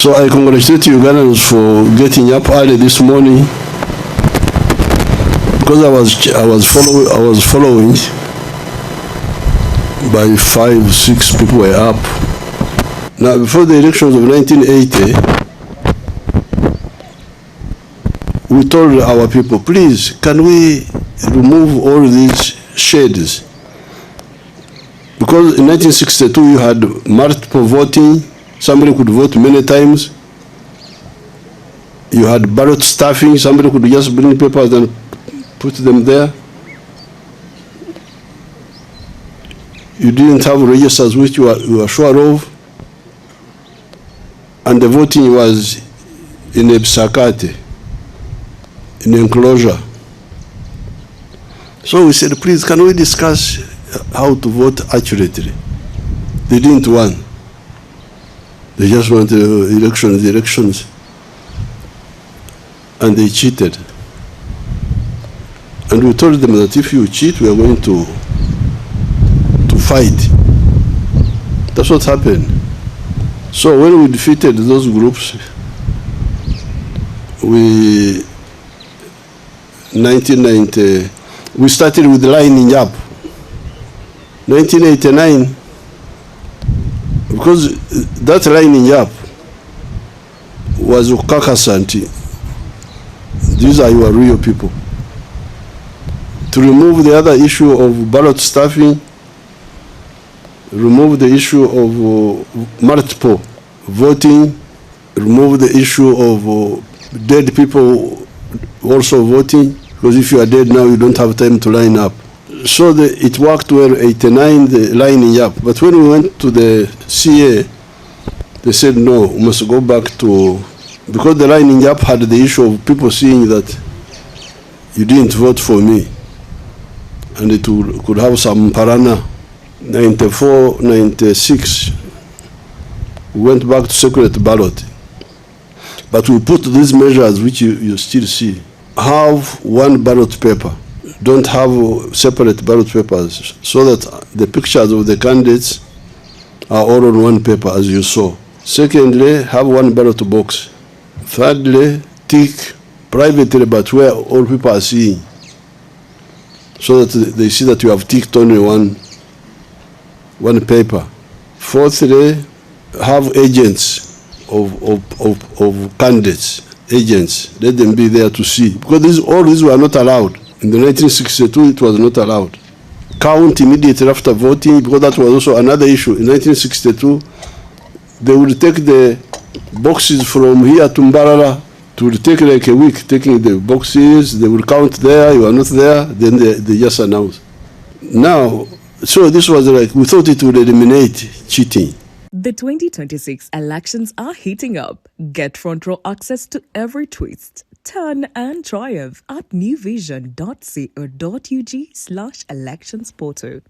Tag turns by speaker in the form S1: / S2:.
S1: So I congratulate Ugandans for getting up early this morning, because I was following by 5-6 people were up. Now, before the elections of 1980, we told our people, please, can we remove all these shades? Because in 1962 you had multiple voting, somebody could vote many times. You had ballot stuffing, somebody could just bring papers and put them there. You didn't have registers which you were sure of. And the voting was in a Bisakate, in enclosure. So we said, please, can we discuss how to vote accurately? They didn't want. They just wanted elections, and they cheated. And we told them that if you cheat, we are going to fight. That's what happened. So when we defeated those groups, we started with lining up. 1989, because that lining up was Ukakasanti. These are your real people. To remove the other issue of ballot stuffing, remove the issue of multiple voting, remove the issue of dead people also voting, because if you are dead now, you don't have time to line up. So it worked well, 89, the lining up. But when we went to the CA, they said, no, we must go back to, because the lining up had the issue of people seeing that you didn't vote for me. And it could have some parana. 94, 96, we went back to secret ballot. But we put these measures which you still see. Have one ballot paper. Don't have separate ballot papers, so that the pictures of the candidates are all on one paper, as you saw. Secondly, have one ballot box. Thirdly, tick privately, but where all people are seeing, so that they see that you have ticked only one paper. Fourthly, have agents of candidates, agents. Let them be there to see, because all these were not allowed. In the 1962, it was not allowed. Count immediately after voting, because that was also another issue. In 1962, they would take the boxes from here to Mbarara. It would take like a week, taking the boxes. They would count there, you are not there, then they just announce. Now, so this was like, we thought it would eliminate cheating.
S2: The 2026 elections are heating up. Get front row access to every twist, turn and triumph at newvision.co.ug/elections portal.